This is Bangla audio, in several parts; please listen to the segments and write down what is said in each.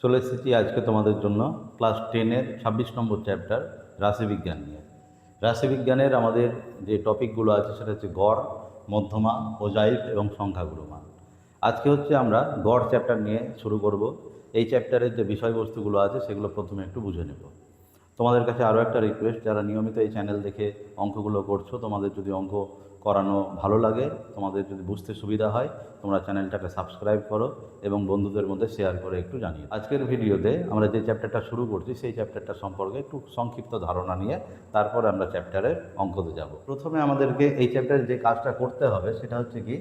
চলে এসেছি আজকে তোমাদের জন্য ক্লাস 10-এর 26 নম্বর চ্যাপ্টার রাশিবিজ্ঞান নিয়ে। রাশিবিজ্ঞানের আমাদের যে টপিকগুলো আছে সেটা হচ্ছে গড়, মধ্যমা, মোজাইক এবং সংখ্যাগুরুমান। আজকে হচ্ছে আমরা গড় চ্যাপ্টার নিয়ে শুরু করব। এই চ্যাপ্টারের যে বিষয়বস্তুগুলো আছে সেগুলো প্রথমে একটু বুঝে নেব। তোমাদের কাছে আরও একটা রিকোয়েস্ট, যারা নিয়মিত এই চ্যানেল দেখে অঙ্কগুলো করছো, তোমাদের যদি অঙ্ক করানো ভালো লাগে, তোমাদের যদি বুঝতে সুবিধা হয়, তোমরা চ্যানেলটাকে সাবস্ক্রাইব করো এবং বন্ধুদের মধ্যে শেয়ার করে একটু জানিও। আজকের ভিডিওতে আমরা যে চ্যাপ্টারটা শুরু করছি সেই চ্যাপ্টারটা সম্পর্কে একটু সংক্ষিপ্ত ধারণা নিয়ে তারপর আমরা চ্যাপ্টারের অঙ্কতে যাব। প্রথমে আমাদেরকে এই চ্যাপ্টারে যে কাজটা করতে হবে সেটা হচ্ছে কি,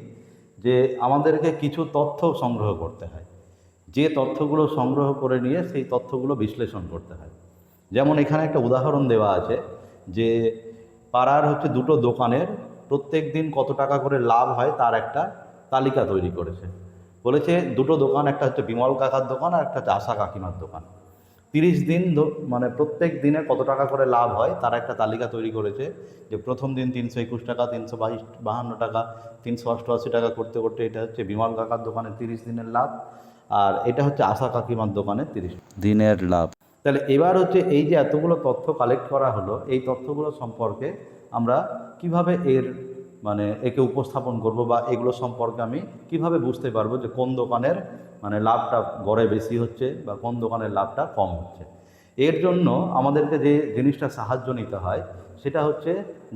যে আমাদেরকে কিছু তথ্য সংগ্রহ করতে হয়। যে তথ্যগুলো সংগ্রহ করে নিয়ে সেই তথ্যগুলো বিশ্লেষণ করতে হয়। যেমন এখানে একটা উদাহরণ দেওয়া আছে যে পাড়ার হচ্ছে দুটো দোকানের প্রত্যেক দিন কত টাকা করে লাভ হয় তার একটা তালিকা তৈরি করেছে। বলেছে দুটো দোকান, একটা হচ্ছে বিমল কাকার দোকান আর একটা হচ্ছে আশা কাকিমার দোকান। 30 দিন মানে প্রত্যেক দিনে কত টাকা করে লাভ হয় তার একটা তালিকা তৈরি করেছে। যে প্রথম দিন 321 টাকা, 352 টাকা, 388 টাকা করতে করতে এটা হচ্ছে বিমল কাকার দোকানের 30 দিনের লাভ, আর এটা হচ্ছে আশা কাকিমার দোকানের 30 দিনের লাভ। তাহলে এবার হচ্ছে এই যে এতগুলো তথ্য কালেক্ট করা হলো, এই তথ্যগুলো সম্পর্কে আমরা কিভাবে একে উপস্থাপন করব, বা এগুলো সম্পর্কে আমি কিভাবে বুঝতে পারবো যে কোন দোকানের লাভটা গড়ে বেশি হচ্ছে বা কোন দোকানের লাভটা কম হচ্ছে। এর জন্য আমাদেরকে যে জিনিসটা সাহায্য নিতে হয় সেটা হচ্ছে,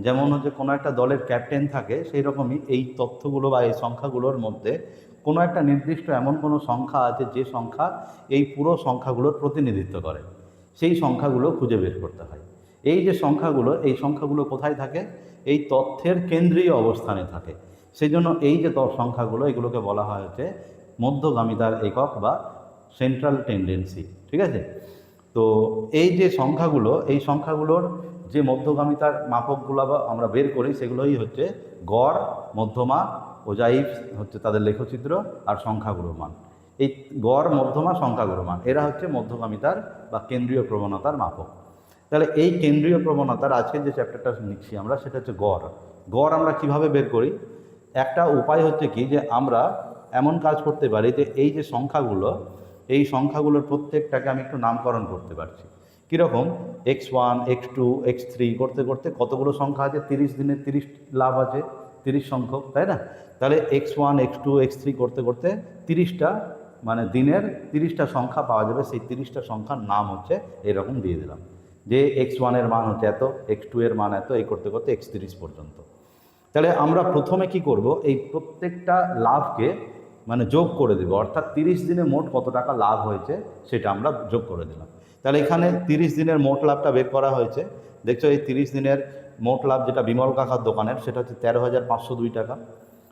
যেমন হচ্ছে কোনো একটা দলের ক্যাপ্টেন থাকে, সেই রকমই এই তথ্যগুলো বা এই সংখ্যাগুলোর মধ্যে কোনো একটা নির্দিষ্ট এমন কোনো সংখ্যা আছে যে সংখ্যা এই পুরো সংখ্যাগুলোর প্রতিনিধিত্ব করে। সেই সংখ্যাগুলো খুঁজে বের করতে হয়। এই যে সংখ্যাগুলো, এই সংখ্যাগুলো কোথায় থাকে? এই তথ্যের কেন্দ্রীয় অবস্থানে থাকে। সেই জন্য এই যে সংখ্যাগুলো, এগুলোকে বলা হয় হচ্ছে মধ্যগামিতার একক বা সেন্ট্রাল টেন্ডেন্সি। ঠিক আছে? তো এই যে সংখ্যাগুলো, এই সংখ্যাগুলোর যে মধ্যগামিতার মাপকগুলো আমরা বের করি সেগুলোই হচ্ছে গড়, মধ্যমা, ওজাইভ হচ্ছে তাদের লেখচিত্র, আর সংখ্যাগুরু মান। এই গড়, মধ্যমা, সংখ্যাগুরু মান এরা হচ্ছে মধ্যগামিতার বা কেন্দ্রীয় প্রবণতার মাপক। তাহলে এই কেন্দ্রীয় প্রবণতার আজকে যে চ্যাপ্টারটা নিচ্ছি আমরা, সেটা হচ্ছে গড়। গড় আমরা কিভাবে বের করি? একটা উপায় হচ্ছে কি, যে আমরা এমন কাজ করতে পারি যে এই যে সংখ্যাগুলো, এই সংখ্যাগুলোর প্রত্যেকটাকে আমি একটু নামকরণ করতে পারছি। কীরকম? x1, x2, x3 করতে করতে কতগুলো সংখ্যা আছে? 30 দিনে 30 লাভ আছে, 30 সংখ্যক, তাই না? তাহলে x1, x2, x3 করতে করতে 30টা দিনের 30টা সংখ্যা পাওয়া যাবে। সেই 30টা সংখ্যার নাম হচ্ছে এরকম দিয়ে দিলাম, যে x1 এর মান হচ্ছে এত, x2 এর মান এত, এই করতে করতে x30 পর্যন্ত। তাহলে আমরা প্রথমে কি করব, এই প্রত্যেকটা লাভকে যোগ করে দেব, অর্থাৎ 30 দিনে মোট কত টাকা লাভ হয়েছে সেটা আমরা যোগ করে দিলাম। তাহলে এখানে 30 দিনের মোট লাভটা বের করা হয়েছে। দেখছো এই 30 দিনের মোট লাভ যেটা বিমল কাকার দোকানের, সেটা হচ্ছে 13,502 টাকা।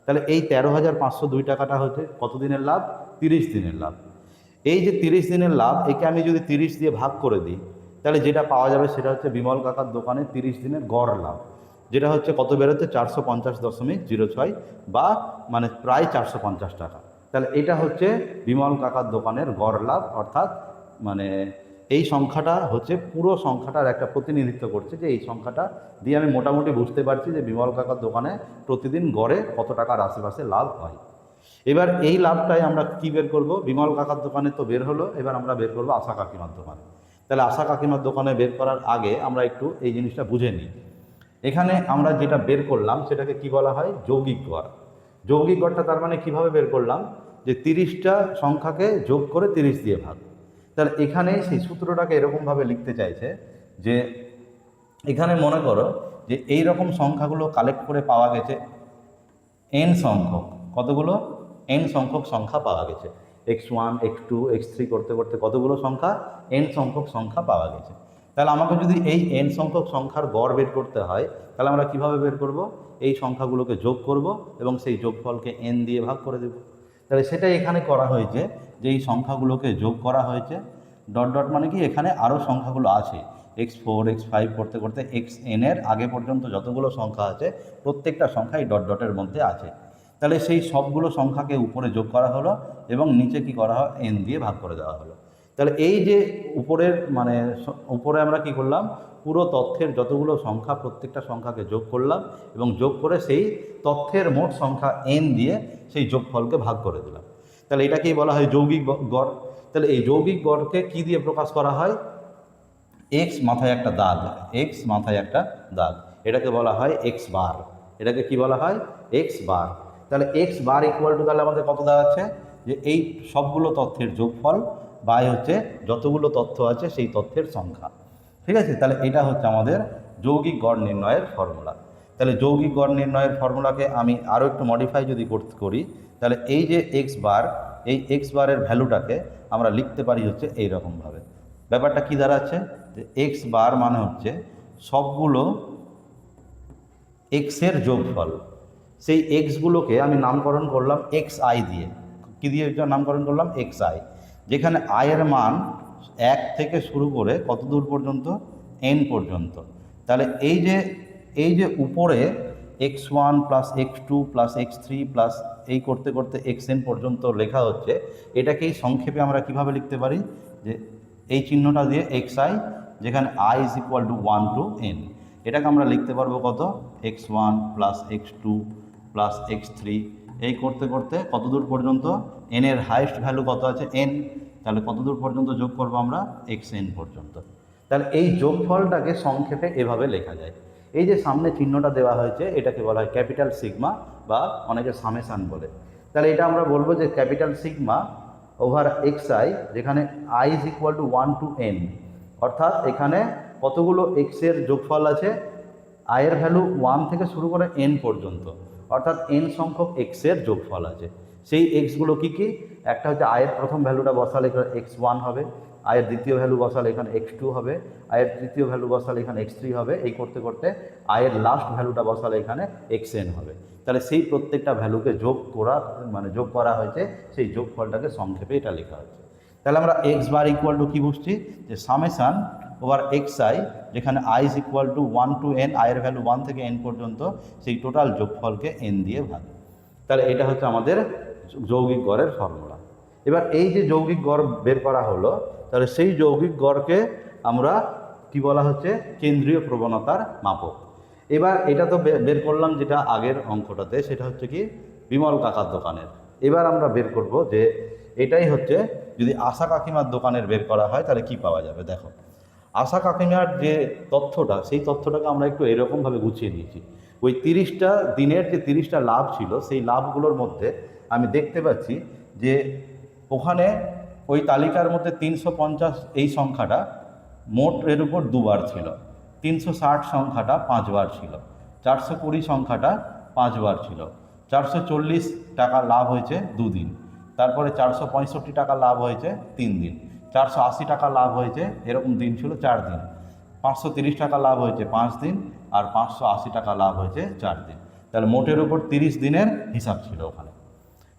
তাহলে এই 13,502 টাকাটা হচ্ছে কত দিনের লাভ? 30 দিনের লাভ। এই যে 30 দিনের লাভ, একে আমি যদি 30 দিয়ে ভাগ করে দিই, তাহলে যেটা পাওয়া যাবে সেটা হচ্ছে বিমল কাকার দোকানে 30 দিনের গড় লাভ, যেটা হচ্ছে কত বেরোচ্ছে? 450.06, বা প্রায় 450 টাকা। তাহলে এটা হচ্ছে বিমল কাকার দোকানের গড় লাভ, অর্থাৎ এই সংখ্যাটা হচ্ছে পুরো সংখ্যাটার একটা প্রতিনিধিত্ব করছে। যে এই সংখ্যাটা দিয়ে আমি মোটামুটি বুঝতে পারছি যে বিমল কাকার দোকানে প্রতিদিন গড়ে কত টাকার আশেপাশে লাভ হয়। এবার এই লাভটাই আমরা কি বের করব? বিমল কাকার দোকানে তো বের হলো, এবার আমরা বের করব আশা কাকিমার দোকানে। তাহলে আশা কাকিমার দোকানে বের করার আগে আমরা একটু এই জিনিসটা বুঝে নিই। এখানে আমরা যেটা বের করলাম সেটাকে কি বলা হয়? যৌগিক গড়। যৌগিক গড়টা তার কিভাবে বের করলাম? যে 30টা সংখ্যাকে যোগ করে 30 দিয়ে ভাগ। তাহলে এখানে সেই সূত্রটাকে এরকমভাবে লিখতে চাইছে যে এখানে মনে করো যে এই রকম সংখ্যাগুলো কালেক্ট করে পাওয়া গেছে n সংখ্যক। কতগুলো? n সংখ্যক সংখ্যা পাওয়া গেছে। x1, x2, x3 করতে করতে কতগুলো সংখ্যা? n সংখ্যক সংখ্যা পাওয়া গেছে। তাহলে আমাকে যদি এই n সংখ্যক সংখ্যার গড় বের করতে হয়, তাহলে আমরা কিভাবে বের করব? এই সংখ্যাগুলোকে যোগ করব এবং সেই যোগফলকে n দিয়ে ভাগ করে দেব। তাহলে সেটাই এখানে করা হয়েছে, যে এই সংখ্যাগুলোকে যোগ করা হয়েছে। ডট ডট মানে কি, এখানে আরও সংখ্যাগুলো আছে, x4, x5 করতে করতে xn এর আগে পর্যন্ত যতগুলো সংখ্যা আছে প্রত্যেকটা সংখ্যা এই ডট ডটের মধ্যে আছে। তাহলে সেই সবগুলো সংখ্যাকে উপরে যোগ করা হলো এবং নিচে কি করা হয়? n দিয়ে ভাগ করে দেওয়া হলো। তাহলে এই যে উপরের উপরে আমরা কি করলাম? পুরো তথ্যের যতগুলো সংখ্যা, প্রত্যেকটা সংখ্যাকে যোগ করলাম এবং যোগ করে সেই তথ্যের মোট সংখ্যা n দিয়ে সেই যোগফলকে ভাগ করে দিলাম। তাহলে এটাকেই বলা হয় যৌগিক গড়। তাহলে এই যৌগিক গড়কে কী দিয়ে প্রকাশ করা হয়? এক্স মাথায় একটা দাগ, এক্স মাথায় একটা দাগ, এটাকে বলা হয় এক্স বার। এটাকে কি বলা হয়? X bar. তাহলে এক্স বার ইকুয়াল টু তাহলে আমাদের কত দাঁড়াচ্ছে? যে এই সবগুলো তথ্যের যোগফল বাই হচ্ছে যতগুলো তথ্য আছে সেই তথ্যের সংখ্যা। ঠিক আছে, তাহলে এটা হচ্ছে আমাদের যৌগিক গড় নির্ণয়ের ফর্মুলা। তাহলে যৌগিক গড় নির্ণয়ের ফর্মুলাকে আমি আরও একটু মডিফাই যদি করি, তাহলে এই যে এক্স বার, এই এক্স বারের ভ্যালুটাকে আমরা লিখতে পারি হচ্ছে এইরকমভাবে। ব্যাপারটা কী দাঁড়াচ্ছে? যে এক্স বার মানে হচ্ছে সবগুলো এক্সের যোগফল। সেই এক্সগুলোকে আমি নামকরণ করলাম এক্স আই দিয়ে। কী দিয়ে নামকরণ করলাম? এক্স আই, যেখানে আয়ের মান 1 থেকে শুরু করে কত দূর পর্যন্ত? এন পর্যন্ত। তাহলে এই যে উপরে x1 plus x2 plus x3 plus এই করতে করতে xn পর্যন্ত লেখা হচ্ছে, এটাকেই সংক্ষেপে আমরা কিভাবে লিখতে পারি? যে এই চিহ্নটা দিয়ে xi, যেখানে i is equal to 1 to n, এটাকে আমরা লিখতে পারবো কত? x1 plus x2 plus x3 এই করতে করতে কত দূর পর্যন্ত? n এর হাইয়েস্ট ভ্যালু কত আছে? n, তাহলে কত দূর পর্যন্ত যোগ করবো আমরা? xn পর্যন্ত। তাহলে এই যোগফলটাকে সংক্ষেপে এভাবে লেখা যায়। এই যে সামনে চিহ্নটা দেওয়া হয়েছে এটাকে বলা হয় ক্যাপিটাল সিগমা বা অনেকে সামেশান বলে। তাহলে এটা আমরা বলবো যে ক্যাপিটাল সিগমা ওভার xi, যেখানে i is equal to 1 to n, অর্থাৎ এখানে কতগুলো এক্সের যোগফল আছে? i এর ভ্যালু 1 থেকে শুরু করে n পর্যন্ত, অর্থাৎ n সংখ্যক এক্সের যোগফল আছে। সেই এক্সগুলো কী কী? একটা হচ্ছে i এর প্রথম ভ্যালুটা বসালে এখানে x1 হবে, i এর দ্বিতীয় ভ্যালু বসালে এখানে x2 হবে, i এর তৃতীয় ভ্যালু বসালে এখানে x3 হবে, এই করতে করতে i এর লাস্ট ভ্যালুটা বসালে এখানে xn হবে। তাহলে সেই প্রত্যেকটা ভ্যালুকে যোগ করা হয়েছে, সেই যোগফলটাকে সংক্ষেপে এটা লেখা হয়েছে। তাহলে আমরা এক্স বার ইকুয়াল টু কী বুঝছি? যে সামেশান ওভার xi, যেখানে i is equal to 1 to n, i এর ভ্যালু 1 থেকে n পর্যন্ত, সেই টোটাল যোগফলকে n দিয়ে ভাগ। তাহলে এটা হচ্ছে আমাদের যৌগিক গড়ের ফর্মুলা। এবার এই যে যৌগিক গড় বের করা হলো, তাহলে সেই যৌগিক গড়কে আমরা কি বলা হচ্ছে? কেন্দ্রীয় প্রবণতার মাপক। এবার এটা তো বের করলাম যেটা আগের অঙ্কটাতে, সেটা হচ্ছে কি বিমল কাকার দোকানের। এবার আমরা বের করব যে এটাই হচ্ছে যদি আশা কাকিমার দোকানের বের করা হয় তাহলে কি পাওয়া যাবে। দেখো, আশা কাকিমার যে তথ্যটা, সেই তথ্যটাকে আমরা একটু এরকমভাবে গুছিয়ে নিয়েছি। ওই 30টা দিনের যে 30টা লাভ ছিল, সেই লাভগুলোর মধ্যে আমি দেখতে পাচ্ছি যে ওখানে ওই তালিকার মধ্যে 350 এই সংখ্যাটা মোট এর উপর দুবার ছিল, 360 সংখ্যাটা 5 বার ছিল, 420 সংখ্যাটা 5 বার ছিল, 440 টাকা লাভ হয়েছে 2 দিন, তারপরে 465 টাকা লাভ হয়েছে 3 দিন, 480 টাকা লাভ হয়েছে এরকম দিন ছিল 4 দিন, 530 টাকা লাভ হয়েছে 5 দিন, আর 580 টাকা লাভ হয়েছে 4 দিন। তাহলে মোটের উপর 30 দিনের হিসাব ছিল ওখানে।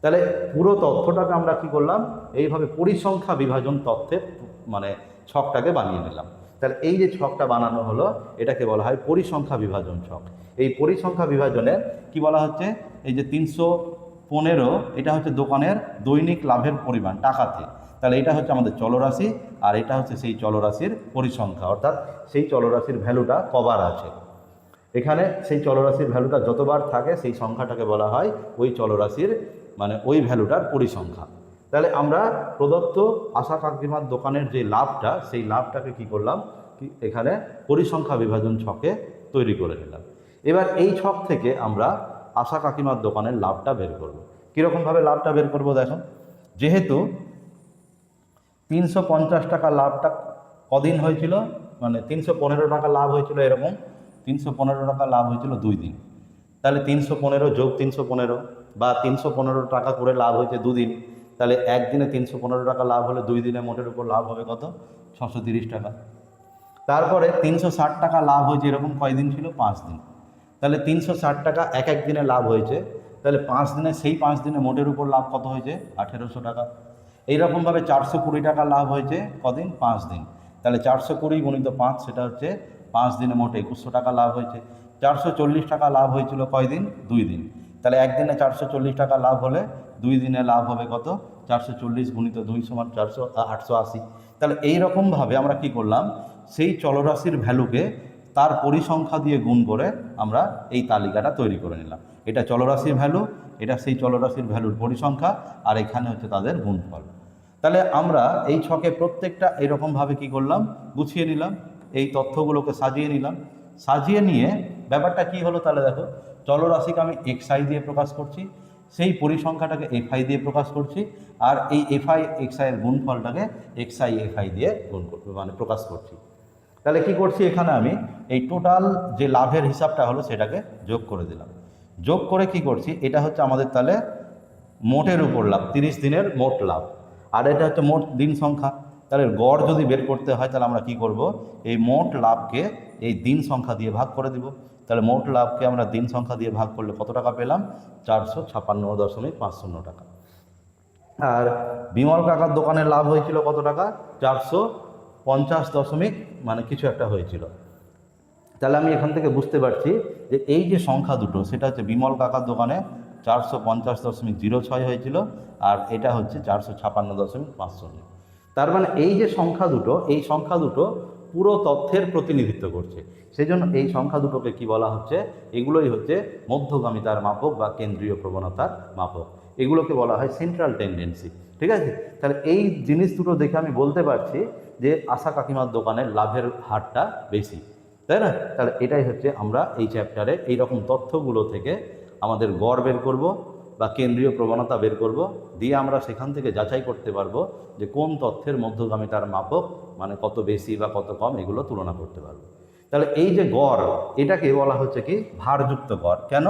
তাহলে পুরো তথ্যটাকে আমরা কি করলাম? এইভাবে পরিসংখ্যা বিভাজন তথ্যের ছকটাকে বানিয়ে নিলাম। তাহলে এই যে ছকটা বানানো হলো, এটাকে বলা হয় পরিসংখ্যা বিভাজন ছক। এই পরিসংখ্যা বিভাজনের কি বলা হচ্ছে? এই যে 315, এটা হচ্ছে দোকানের দৈনিক লাভের পরিমাণ টাকাতে। তাহলে এটা হচ্ছে আমাদের চলরাশি, আর এটা হচ্ছে সেই চলরাশির পরিসংখ্যা, অর্থাৎ সেই চলরাশির ভ্যালুটা কবার আছে। এখানে সেই চলরাশির ভ্যালুটা যতবার থাকে সেই সংখ্যাটাকে বলা হয় ওই চলরাশির ওই ভ্যালুটার পরিসংখ্যা। তাহলে আমরা প্রদত্ত আশা কাকিমার দোকানের যে লাভটা, সেই লাভটাকে কি করলাম? এখানে পরিসংখ্যা বিভাজন ছকে তৈরি করে নিলাম। এবার এই ছক থেকে আমরা আশা কাকিমার দোকানের লাভটা বের করব। কীরকমভাবে লাভটা বের করব? দেখো, যেহেতু 350 টাকা লাভটা কদিন হয়েছিল, 315 টাকা লাভ হয়েছিল, এরকম 315 টাকা লাভ হয়েছিল 2 দিন। তাহলে 315 যোগ 315 বা 315 টাকা করে লাভ হয়েছে 2 দিন। তাহলে একদিনে 315 টাকা লাভ হলে 2 দিনে মোটের উপর লাভ হবে কত? 630 টাকা। তারপরে 360 টাকা লাভ হয়েছে এরকম কয়দিন ছিল? 5 দিন। তাহলে 360 টাকা এক এক দিনে লাভ হয়েছে, তাহলে 5 দিনে, সেই 5 দিনে মোটের উপর লাভ কত হয়েছে? 1800 টাকা। এইরকমভাবে 420 টাকা লাভ হয়েছে কদিন? 5 দিন। তাহলে 420 গুণিত 5, সেটা হচ্ছে 5 দিনে মোট 2100 টাকা লাভ হয়েছে। 440 টাকা লাভ হয়েছিল কয়দিন? 2 দিন। তাহলে একদিনে 440 টাকা লাভ হলে 2 দিনে লাভ হবে কত? 440 গুণিত 2 সমান 880। তাহলে এইরকমভাবে আমরা কি করলাম? সেই চলরাশির ভ্যালুকে তার পরিসংখ্যা দিয়ে গুণ করে আমরা এই তালিকাটা তৈরি করে নিলাম। এটা চলরাশির ভ্যালু, এটা সেই চলরাশির ভ্যালুর পরিসংখ্যা, আর এখানে হচ্ছে তাদের গুণফল। তাহলে আমরা এই ছকে প্রত্যেকটা এরকমভাবে কি করলাম, গুছিয়ে নিলাম, এই তথ্যগুলোকে সাজিয়ে নিলাম। সাজিয়ে নিয়ে ব্যাপারটা কি হলো, তাহলে দেখো চলরাশিকে আমি এক্সআই দিয়ে প্রকাশ করছি, সেই পরিসংখ্যাটাকে এফআই দিয়ে প্রকাশ করছি, আর এই এফআই এক্সআই এর গুণফলটাকে এক্সআই এফআই দিয়ে মানে প্রকাশ করছি। তাহলে কি করছি, এখানে আমি এই টোটাল যে লাভের হিসাবটা হলো সেটাকে যোগ করে দিলাম। যোগ করে কি করছি, এটা হচ্ছে আমাদের তাহলে মোটের উপর লাভ, 30 দিনের মোট লাভ, আর এটা হচ্ছে মোট দিন সংখ্যা। তাহলে গড় যদি বের করতে হয় তাহলে আমরা কি করব, এই মোট লাভকে এই দিন সংখ্যা দিয়ে ভাগ করে দিব। তাহলে মোট লাভকে আমরা দিন সংখ্যা দিয়ে ভাগ করলে কত টাকা পেলাম, 456.50 টাকা। আর বিমল কাকার দোকানের লাভ হয়েছিল কত টাকা, 450 মানে কিছু একটা হয়েছিল। তাহলে আমি এখান থেকে বুঝতে পারছি যে এই যে সংখ্যা দুটো, সেটা হচ্ছে বিমল কাকার দোকানে 450.06 হয়েছিল, আর এটা হচ্ছে 456.50। তার মানে এই যে সংখ্যা দুটো, এই সংখ্যা দুটো পুরো তথ্যের প্রতিনিধিত্ব করছে। সেই জন্য এই সংখ্যা দুটোকে কি বলা হচ্ছে, এগুলোই হচ্ছে মধ্যগামিতার মাপক বা কেন্দ্রীয় প্রবণতার মাপক। এগুলোকে বলা হয় সেন্ট্রাল টেন্ডেন্সি। ঠিক আছে, তাহলে এই জিনিস দুটো দেখে আমি বলতে পারছি যে আশা কাকিমার দোকানের লাভের হারটা বেশি, তাই না? তাহলে এটাই হচ্ছে আমরা এই চ্যাপ্টারে এই রকম তথ্যগুলো থেকে আমাদের গড় বের করব বা কেন্দ্রীয় প্রবণতা বের করব, দিয়ে আমরা সেখান থেকে যাচাই করতে পারবো যে কোন তথ্যের মধ্যগামিতার মাপক মানে কত বেশি বা কত কম, এগুলো তুলনা করতে পারবো। তাহলে এই যে গড়, এটাকে বলা হচ্ছে কি ভারযুক্ত গড়। কেন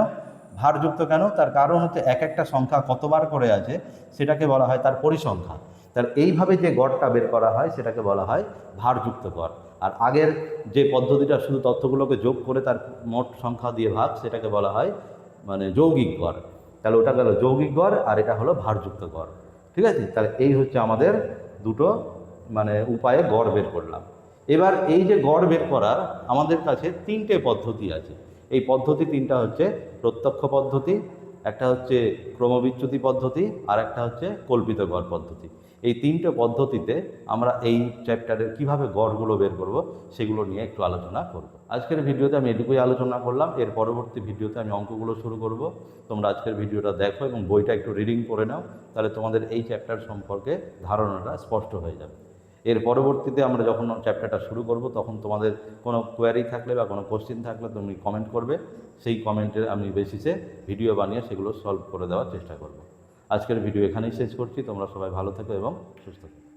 ভারযুক্ত, কেন? তার কারণ হচ্ছে এক একটা সংখ্যা কতবার করে আছে সেটাকে বলা হয় তার পরিসংখ্যা। তার এইভাবে যে গড়টা বের করা হয় সেটাকে বলা হয় ভারযুক্ত গড়। আর আগের যে পদ্ধতিটা শুধু তথ্যগুলোকে যোগ করে তার মোট সংখ্যা দিয়ে ভাগ, সেটাকে বলা হয় মানে যৌগিক গড়। তাহলে ওটা গেল যৌগিক গড়, আর এটা হলো ভারযুক্ত গড়। ঠিক আছে, তাহলে এই হচ্ছে আমাদের দুটো মানে উপায়ে গড় বের করলাম। এবার এই যে গড় বের করার আমাদের কাছে তিনটে পদ্ধতি আছে। এই পদ্ধতি তিনটা হচ্ছে প্রত্যক্ষ পদ্ধতি, একটা হচ্ছে ক্রমবিচ্যুতি পদ্ধতি, আর একটা হচ্ছে কল্পিত গড় পদ্ধতি। এই তিনটে পদ্ধতিতে আমরা এই চ্যাপ্টারের কিভাবে গড়গুলো বের করব সেগুলো নিয়ে একটু আলোচনা করব। আজকের ভিডিওতে আমি এটুকুই আলোচনা করলাম। এর পরবর্তী ভিডিওতে আমি অঙ্কগুলো শুরু করব। তোমরা আজকের ভিডিওটা দেখো এবং বইটা একটু রিডিং করে নাও, তাহলে তোমাদের এই চ্যাপ্টার সম্পর্কে ধারণাটা স্পষ্ট হয়ে যাবে। এর পরবর্তীতে আমরা যখন চ্যাপ্টারটা শুরু করব তখন তোমাদের কোনো কোয়ারি থাকলে বা কোনো কোশ্চিন থাকলে তুমি কমেন্ট করবে, সেই কমেন্টের আমি বেসিসে ভিডিও বানিয়ে সেগুলো সলভ করে দেওয়ার চেষ্টা করব। আজকের ভিডিও এখানেই শেষ করছি। তোমরা সবাই ভালো থেকো এবং সুস্থ থেকো।